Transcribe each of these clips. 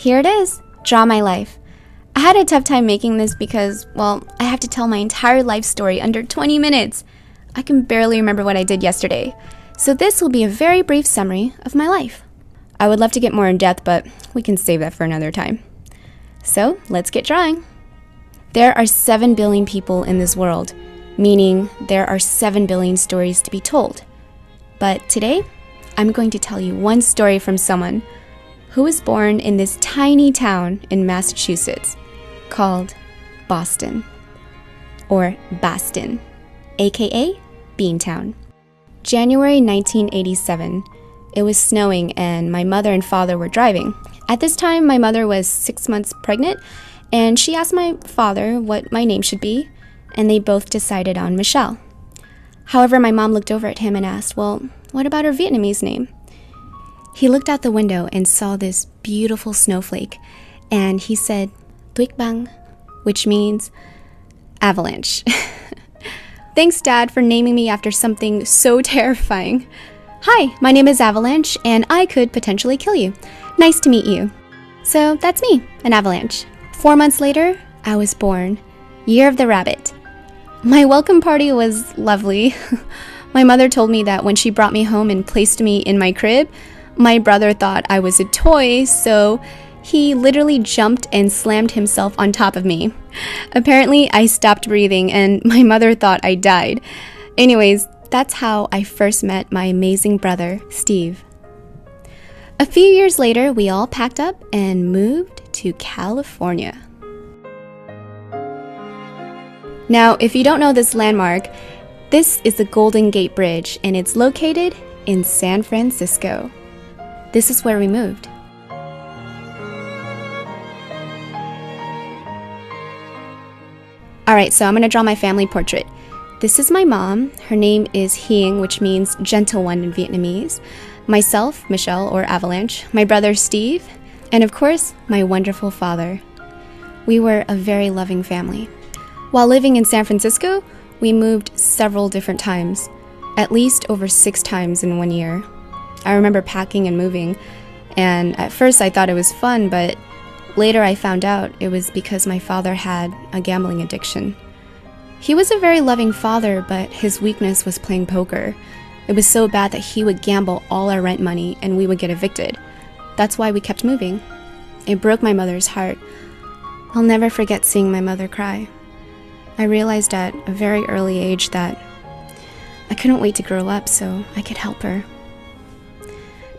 Here it is, Draw My Life. I had a tough time making this because, well, I have to tell my entire life story under 20 minutes. I can barely remember what I did yesterday. So this will be a very brief summary of my life. I would love to get more in depth, but we can save that for another time. So let's get drawing. There are 7 billion people in this world, meaning there are 7 billion stories to be told. But today, I'm going to tell you one story from someone who was born in this tiny town in Massachusetts called Boston, or Boston, aka Beantown. January 1987, it was snowing and my mother and father were driving. At this time, my mother was 6 months pregnant and she asked my father what my name should be, and they both decided on Michelle. However, my mom looked over at him and asked, well, what about her Vietnamese name? He looked out the window and saw this beautiful snowflake, and he said, Tuyết băng, which means avalanche. Thanks, Dad, for naming me after something so terrifying. Hi, my name is Avalanche, and I could potentially kill you. Nice to meet you. So that's me, an avalanche. 4 months later, I was born. Year of the Rabbit. My welcome party was lovely. My mother told me that when she brought me home and placed me in my crib, my brother thought I was a toy, so he literally jumped and slammed himself on top of me. Apparently, I stopped breathing and my mother thought I died. Anyways, that's how I first met my amazing brother, Steve. A few years later, we all packed up and moved to California. Now, if you don't know this landmark, this is the Golden Gate Bridge and it's located in San Francisco. This is where we moved. Alright, so I'm going to draw my family portrait. This is my mom. Her name is Hieng, which means gentle one in Vietnamese. Myself, Michelle or Avalanche. My brother Steve. And of course, my wonderful father. We were a very loving family. While living in San Francisco, we moved several different times. At least over 6 times in 1 year. I remember packing and moving. And at first I thought it was fun, but later I found out it was because my father had a gambling addiction. He was a very loving father, but his weakness was playing poker. It was so bad that he would gamble all our rent money and we would get evicted. That's why we kept moving. It broke my mother's heart. I'll never forget seeing my mother cry. I realized at a very early age that I couldn't wait to grow up so I could help her.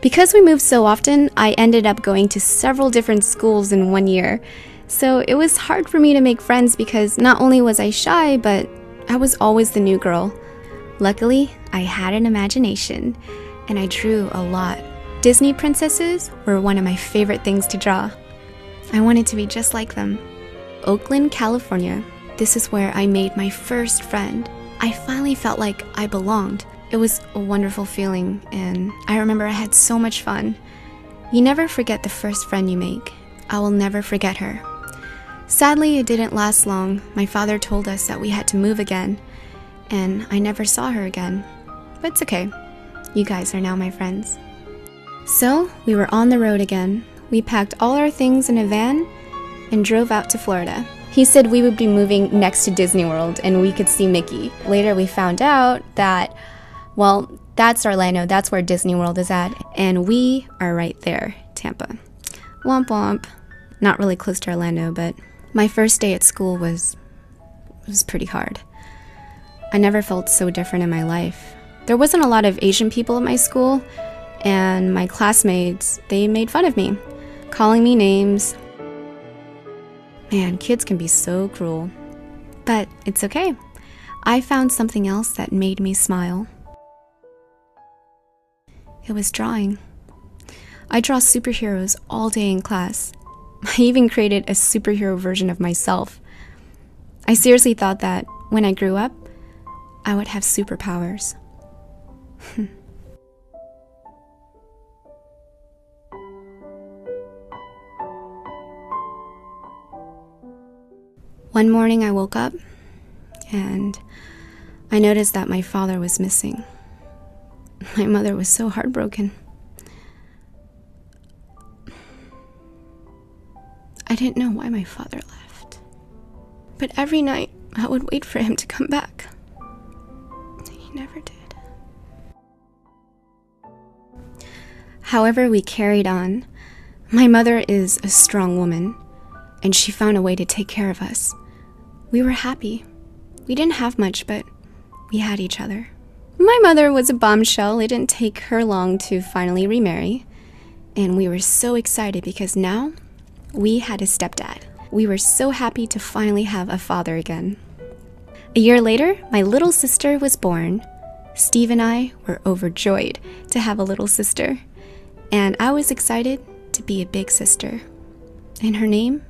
Because we moved so often, I ended up going to several different schools in 1 year. So it was hard for me to make friends because not only was I shy, but I was always the new girl. Luckily, I had an imagination, and I drew a lot. Disney princesses were one of my favorite things to draw. I wanted to be just like them. Oakland, California. This is where I made my first friend. I finally felt like I belonged. It was a wonderful feeling, and I remember I had so much fun. You never forget the first friend you make. I will never forget her. Sadly, it didn't last long. My father told us that we had to move again, and I never saw her again. But it's okay. You guys are now my friends. So, we were on the road again. We packed all our things in a van and drove out to Florida. He said we would be moving next to Disney World and we could see Mickey. Later we found out that, well, that's Orlando, that's where Disney World is at, and we are right there, Tampa. Womp womp. Not really close to Orlando, but my first day at school was pretty hard. I never felt so different in my life. There wasn't a lot of Asian people at my school, and my classmates, they made fun of me, calling me names. Man, kids can be so cruel. But it's okay. I found something else that made me smile. It was drawing. I draw superheroes all day in class. I even created a superhero version of myself. I seriously thought that when I grew up, I would have superpowers. One morning I woke up and I noticed that my father was missing. My mother was so heartbroken. I didn't know why my father left. But every night, I would wait for him to come back. He never did. However, we carried on. My mother is a strong woman, and she found a way to take care of us. We were happy. We didn't have much, but we had each other. My mother was a bombshell. It didn't take her long to finally remarry. And we were so excited because now we had a stepdad. We were so happy to finally have a father again. A year later, my little sister was born. Steve and I were overjoyed to have a little sister. And I was excited to be a big sister. And her name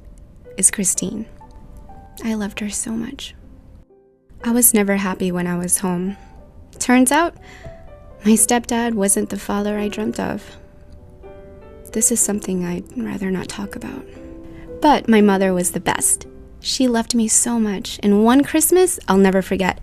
is Christine. I loved her so much. I was never happy when I was home. Turns out, my stepdad wasn't the father I dreamt of. This is something I'd rather not talk about. But my mother was the best. She loved me so much, and one Christmas I'll never forget.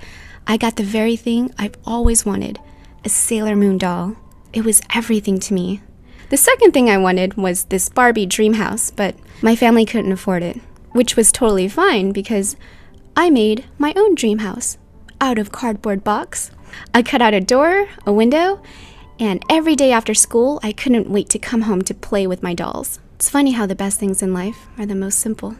I got the very thing I've always wanted, a Sailor Moon doll. It was everything to me. The second thing I wanted was this Barbie dream house, but my family couldn't afford it, which was totally fine because I made my own dream house out of cardboard box. I cut out a door, a window, and every day after school, I couldn't wait to come home to play with my dolls. It's funny how the best things in life are the most simple.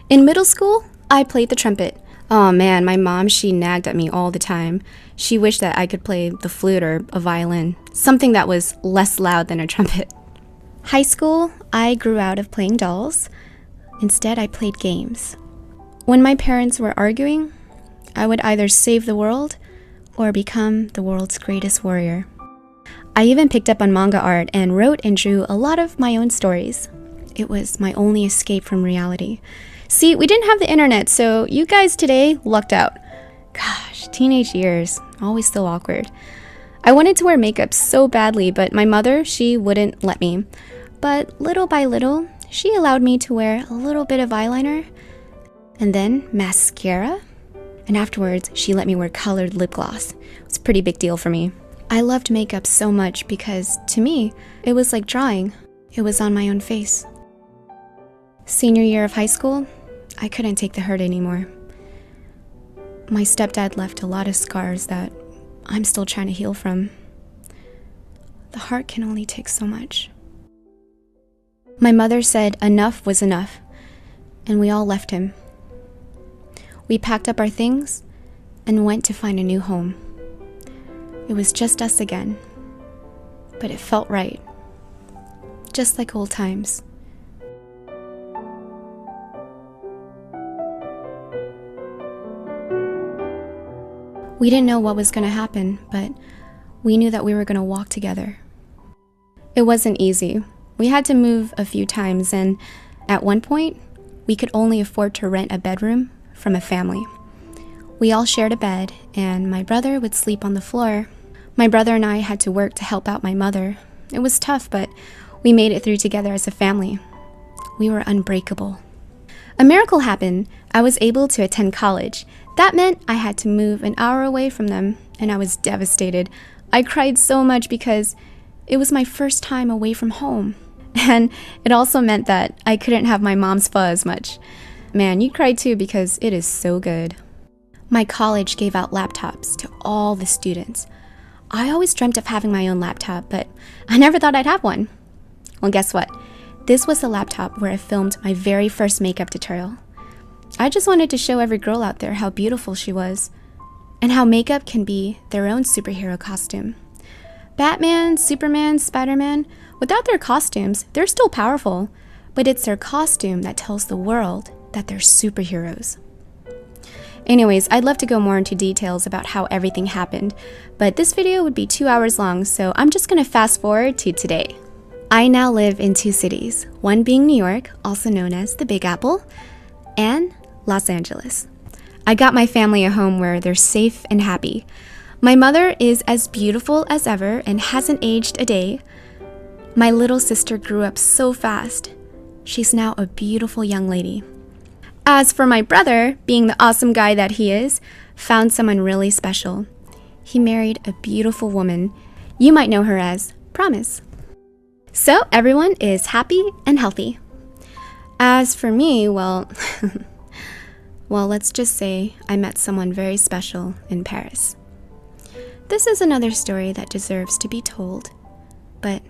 In middle school, I played the trumpet. Oh man, my mom, she nagged at me all the time. She wished that I could play the flute or a violin, something that was less loud than a trumpet. High school, I grew out of playing dolls. Instead, I played games. When my parents were arguing, I would either save the world or become the world's greatest warrior. I even picked up on manga art and wrote and drew a lot of my own stories. It was my only escape from reality. See, we didn't have the internet, so you guys today lucked out. Gosh, teenage years, always so awkward. I wanted to wear makeup so badly, but my mother, she wouldn't let me. But little by little, she allowed me to wear a little bit of eyeliner and then mascara. And afterwards, she let me wear colored lip gloss. It was a pretty big deal for me. I loved makeup so much because, to me, it was like drawing. It was on my own face. Senior year of high school, I couldn't take the hurt anymore. My stepdad left a lot of scars that I'm still trying to heal from. The heart can only take so much. My mother said enough was enough, and we all left him. We packed up our things and went to find a new home. It was just us again, but it felt right, just like old times. We didn't know what was going to happen, but we knew that we were going to walk together. It wasn't easy. We had to move a few times, and at one point, we could only afford to rent a bedroom from a family. We all shared a bed, and my brother would sleep on the floor. My brother and I had to work to help out my mother. It was tough, but we made it through together as a family. We were unbreakable. A miracle happened. I was able to attend college. That meant I had to move an hour away from them, and I was devastated. I cried so much because it was my first time away from home. And it also meant that I couldn't have my mom's pho as much. Man, you cried too because it is so good. My college gave out laptops to all the students. I always dreamt of having my own laptop, but I never thought I'd have one. Well, guess what? This was the laptop where I filmed my very first makeup tutorial. I just wanted to show every girl out there how beautiful she was, and how makeup can be their own superhero costume. Batman, Superman, Spider-Man, without their costumes, they're still powerful, but it's their costume that tells the world that they're superheroes. Anyways, I'd love to go more into details about how everything happened, but this video would be 2 hours long, so I'm just gonna fast forward to today. I now live in 2 cities, one being New York, also known as the Big Apple, and Los Angeles. I got my family a home where they're safe and happy. My mother is as beautiful as ever and hasn't aged a day. My little sister grew up so fast. She's now a beautiful young lady. As for my brother, being the awesome guy that he is, found someone really special. He married a beautiful woman. You might know her as Promise. So everyone is happy and healthy. As for me, well, well, let's just say I met someone very special in Paris. This is another story that deserves to be told, but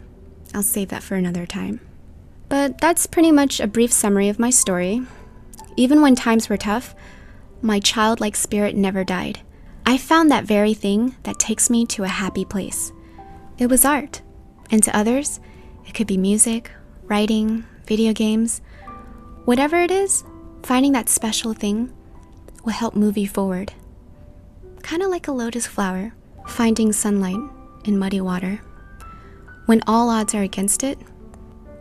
I'll save that for another time. But that's pretty much a brief summary of my story. Even when times were tough, my childlike spirit never died. I found that very thing that takes me to a happy place. It was art, and to others, it could be music, writing, video games. Whatever it is, finding that special thing will help move you forward. Kind of like a lotus flower, finding sunlight in muddy water. When all odds are against it,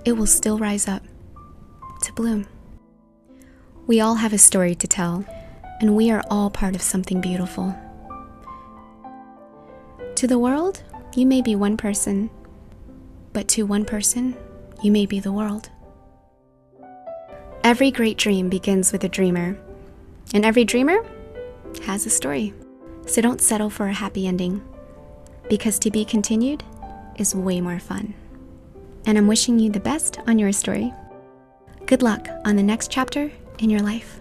it will still rise up to bloom. We all have a story to tell, and we are all part of something beautiful. To the world, you may be one person, but to one person, you may be the world. Every great dream begins with a dreamer, and every dreamer has a story. So don't settle for a happy ending, because to be continued is way more fun. And I'm wishing you the best on your story. Good luck on the next chapter in your life.